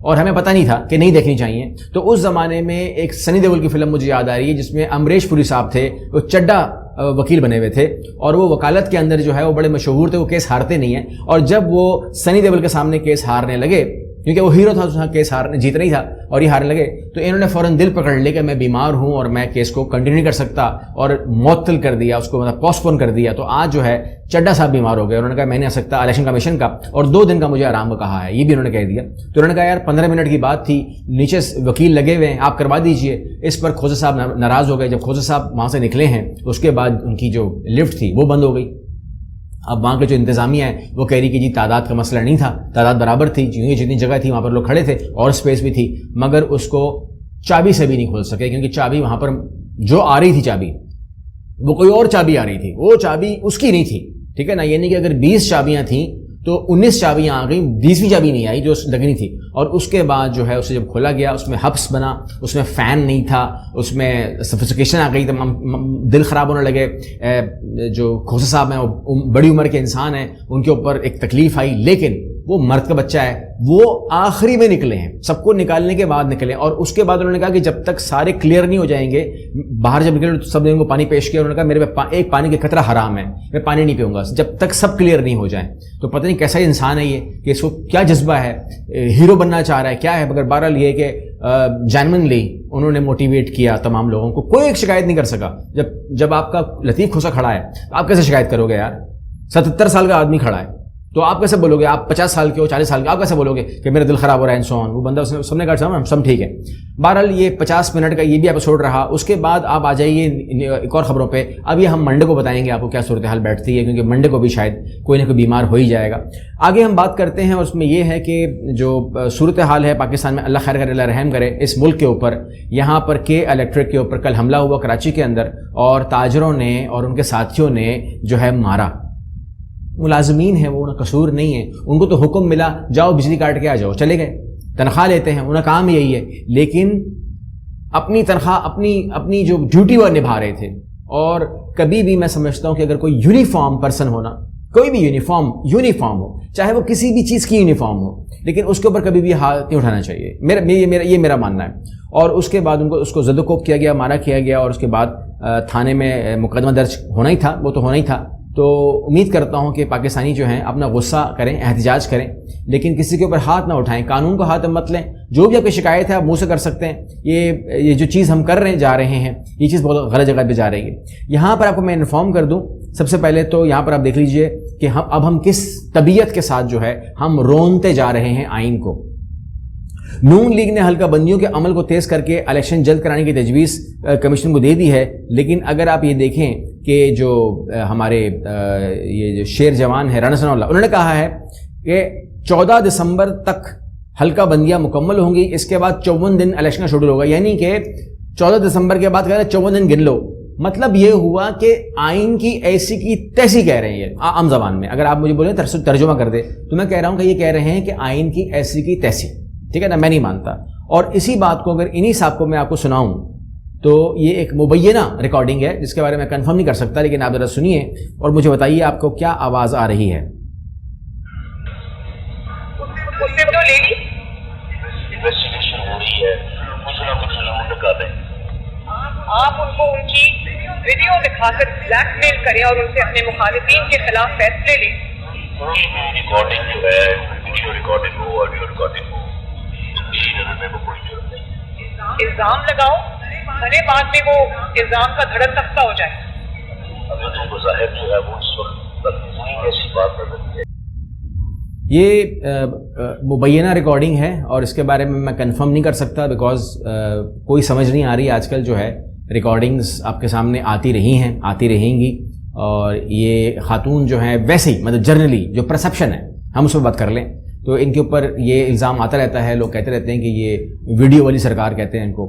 اور ہمیں پتہ نہیں تھا کہ نہیں دیکھنی چاہیے. تو اس زمانے میں ایک سنی دیول کی فلم مجھے یاد آ رہی ہے جس میں امریش پوری صاحب تھے, وہ چڈا وکیل بنے ہوئے تھے, اور وہ وکالت کے اندر جو ہے وہ بڑے مشہور تھے, وہ کیس ہارتے نہیں ہیں. اور جب وہ سنی دیول کے سامنے کیس ہارنے لگے, کیونکہ وہ ہیرو تھا, کیس جیت نہیں تھا اور یہ ہارنے لگے, تو انہوں نے فوراً دل پکڑ لیا کہ میں بیمار ہوں اور میں کیس کو کنٹینیو نہیں کر سکتا, اور معطل کر دیا اس کو, مطلب پوسٹ پون کر دیا. تو آج جو ہے چڈا صاحب بیمار ہو گئے, انہوں نے کہا میں نہیں آ سکتا الیکشن کمیشن کا, اور 2 دن کا مجھے آرام کا کہا ہے, یہ بھی انہوں نے کہہ دیا. تو انہوں نے کہا یار 15 منٹ کی بات تھی, نیچے وکیل لگے ہوئے ہیں, آپ کروا دیجئے. اس پر کھوسہ صاحب ناراض ہو گئے. جب کھوسہ صاحب وہاں سے نکلے ہیں اس کے بعد ان کی جو لفٹ تھی وہ بند ہو گئی. اب وہاں کے جو انتظامیہ ہے وہ کہہ رہی کہ جی تعداد کا مسئلہ نہیں تھا, تعداد برابر تھی, جتنی جگہ تھی وہاں پر لوگ کھڑے تھے اور اسپیس بھی تھی, مگر اس کو چابی سے بھی نہیں کھول سکے, کیونکہ چابی وہاں پر جو آ رہی تھی چابی وہ کوئی اور چابی آ رہی تھی, وہ چابی اس کی نہیں تھی. ٹھیک ہے نا, یعنی کہ اگر 20 چابیاں تھیں تو 19 چابیاں آ گئیں, 20ویں چابی نہیں آئی جو لگنی تھی. اور اس کے بعد جو ہے اسے جب کھولا گیا اس میں ہبس بنا, اس میں فین نہیں تھا, اس میں سفوکیشن آ گئی, دل خراب ہونے لگے. جو کھوسہ صاحب ہیں وہ بڑی عمر کے انسان ہیں, ان کے اوپر ایک تکلیف آئی, لیکن وہ مرد کا بچہ ہے, وہ آخری میں نکلے ہیں, سب کو نکالنے کے بعد نکلے. اور اس کے بعد انہوں نے کہا کہ جب تک سارے کلیئر نہیں ہو جائیں گے, باہر جب نکلے تو سب نے ان کو پانی پیش کیا. انہوں نے کہا میرے پہ ایک پانی کا قطرہ حرام ہے, میں پانی نہیں پیوں گا جب تک سب کلیئر نہیں ہو جائیں. تو پتہ نہیں کیسا انسان ہے یہ, کہ اس کو کیا جذبہ ہے, ہیرو بننا چاہ رہا ہے, کیا ہے. مگر بہرحال یہ کہ جینوئنلی انہوں نے موٹیویٹ کیا تمام لوگوں کو. کوئی ایک شکایت نہیں کر سکا. جب آپ کا لطیف کھوسہ کھڑا ہے آپ کیسے شکایت کرو گے یار؟ 77 سال کا آدمی کھڑا ہے تو آپ کیسے بولو گے؟ آپ 50 سال کے ہو, 40 سال کے, آپ کیسے بولو گے کہ میرا دل خراب ہو رہا ہے انسان؟ وہ بندہ سب نے کہا سب ٹھیک ہے. بہرحال یہ 50 منٹ کا یہ بھی ایپیسوڈ رہا. اس کے بعد آپ آ جائیے ایک اور خبروں پہ. اب یہ ہم منڈے کو بتائیں گے آپ کو کیا صورتحال بیٹھتی ہے, کیونکہ منڈے کو بھی شاید کوئی نہ کوئی بیمار ہو ہی جائے گا. آگے ہم بات کرتے ہیں, اور اس میں یہ ہے کہ جو صورتحال ہے پاکستان میں, اللہ خیر کرے, اللہ رحم کرے اس ملک کے اوپر. یہاں پر کے الیکٹرک کے اوپر کل حملہ ہوا کراچی کے اندر, اور تاجروں نے اور ان کے ساتھیوں نے جو ہے مارا. ملازمین ہیں وہ, انہیں قصور نہیں ہے, ان کو تو حکم ملا جاؤ بجلی کاٹ کے آ جاؤ, چلے گئے, تنخواہ لیتے ہیں, انہیں کام یہی ہے. لیکن اپنی تنخواہ اپنی جو ڈیوٹی وہ نبھا رہے تھے. اور کبھی بھی میں سمجھتا ہوں کہ اگر کوئی یونیفارم پرسن ہونا, کوئی بھی یونیفارم ہو, چاہے وہ کسی بھی چیز کی یونیفارم ہو, لیکن اس کے اوپر کبھی بھی ہاتھ نہیں اٹھانا چاہیے. یہ میرا ماننا ہے. اور اس کے بعد اس کو زد و کوب کیا گیا, مارا کیا گیا, اور اس کے بعد تھانے میں مقدمہ درج ہونا ہی تھا, وہ تو ہونا ہی تھا. تو امید کرتا ہوں کہ پاکستانی جو ہیں اپنا غصہ کریں, احتجاج کریں, لیکن کسی کے اوپر ہاتھ نہ اٹھائیں, قانون کو ہاتھ مت لیں. جو بھی آپ کی شکایت ہے آپ منہ سے کر سکتے ہیں. یہ جو چیز ہم جا رہے ہیں یہ چیز بہت غلط جگہ پہ جا رہی ہے. یہاں پر آپ کو میں انفارم کر دوں, سب سے پہلے تو یہاں پر آپ دیکھ لیجئے کہ ہم کس طبیعت کے ساتھ جو ہے ہم رونتے جا رہے ہیں آئین کو. نون لیگ نے حلقہ بندیوں کے عمل کو تیز کر کے الیکشن جلد کرانے کی تجویز کمیشن کو دے دی ہے. لیکن اگر آپ یہ دیکھیں کہ جو ہمارے یہ جو شیر جوان ہے رانا ثناء اللہ, انہوں نے کہا ہے کہ 14 دسمبر تک حلقہ بندیاں مکمل ہوں گی, اس کے بعد 54 دن الیکشن کا شیڈول ہوگا. یعنی کہ 14 دسمبر کے بعد کہہ رہے ہیں 54 دن گن لو. مطلب یہ ہوا کہ آئین کی ایسی کی تیسی کہہ رہے ہیں عام زبان میں. اگر آپ مجھے بولیں ترجمہ کر دے تو میں کہہ رہا ہوں کہ یہ کہہ رہے ہیں کہ آئین کی ایسی کی تیسی. ٹھیک ہے نا, میں نہیں مانتا. اور اسی بات کو اگر انہی صاحب کو میں آپ کو سناؤں تو یہ ایک مبینہ ریکارڈنگ ہے جس کے بارے میں کنفرم نہیں کر سکتا, لیکن آپ ذرا سنیے اور مجھے بتائیے آپ کو کیا آواز آ رہی ہے. آپ ان کو ان کی ویڈیو دکھا کر بلیک میل کریں اور ان سے اپنے مخالفین کے خلاف فیصلے لیں. ریکارڈنگ جو ہے ویڈیو ریکارڈنگ ہو, آڈیو ریکارڈنگ ہو, الزام لگاؤ, بھلے بعد میں وہ الزام کا دھڑک تختہ ہو جائے. یہ مبینہ ریکارڈنگ ہے اور اس کے بارے میں کنفرم نہیں کر سکتا, بیکاز کوئی سمجھ نہیں آ رہی. آج کل جو ہے ریکارڈنگز آپ کے سامنے آتی رہی ہیں, آتی رہیں گی, اور یہ خاتون جو ہیں ویسے ہی مطلب جرنلی جو پرسیپشن ہے ہم اس پہ بات کر لیں تو ان کے اوپر یہ الزام آتا رہتا ہے. لوگ کہتے رہتے ہیں کہ یہ ویڈیو والی سرکار کہتے ہیں ان کو,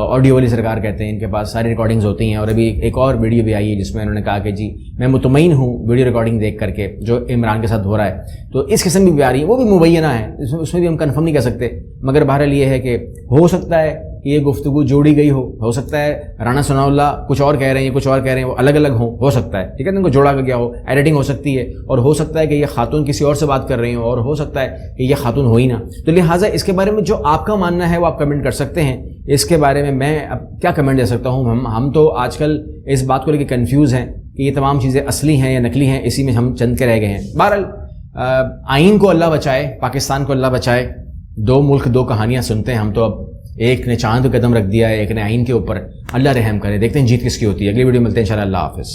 آڈیو والی سرکار کہتے ہیں, ان کے پاس ساری ریکارڈنگز ہوتی ہیں. اور ابھی ایک اور ویڈیو بھی آئی ہے جس میں انہوں نے کہا کہ جی میں مطمئن ہوں ویڈیو ریکارڈنگ دیکھ کر کے جو عمران کے ساتھ ہو رہا ہے. تو اس قسم بھی آ رہی ہے, وہ بھی مبینہ ہے, اس میں بھی ہم کنفرم نہیں کر سکتے. مگر بہرحال یہ ہے کہ ہو سکتا ہے کہ کہ یہ گفتگو جوڑی گئی ہو سکتا ہے رانا ثناء اللہ کچھ اور کہہ رہے ہیں، کچھ اور کہہ رہے ہیں، وہ الگ الگ ہو سکتا ہے، ٹھیک ہے، ان کو جوڑا گیا ہو، ایڈیٹنگ ہو سکتی ہے، اور ہو سکتا ہے کہ یہ خاتون کسی اور سے بات کر رہی ہوں، اور ہو سکتا ہے کہ یہ خاتون ہو ہی نہ. تو لہٰذا اس کے بارے میں جو آپ کا ماننا ہے وہ آپ کمنٹ کر سکتے ہیں. اس کے بارے میں میں اب کیا کمنٹ دے سکتا ہوں. ہم تو آج کل اس بات کو لے کے کنفیوز ہیں کہ یہ تمام چیزیں اصلی ہیں یا نقلی ہیں، اسی میں ہم چند کے رہ گئے ہیں. بہرحال آئین کو اللہ بچائے، پاکستان کو اللہ بچائے. 2 ملک 2 کہانیاں سنتے ہیں ہم تو. اب ایک نے چاند قدم رکھ دیا ہے، ایک نے آئین کے اوپر. اللہ رحم کرے. دیکھتے ہیں جیت کس کی ہوتی ہے. اگلی ویڈیو ملتے ہیں انشاءاللہ. اللہ حافظ.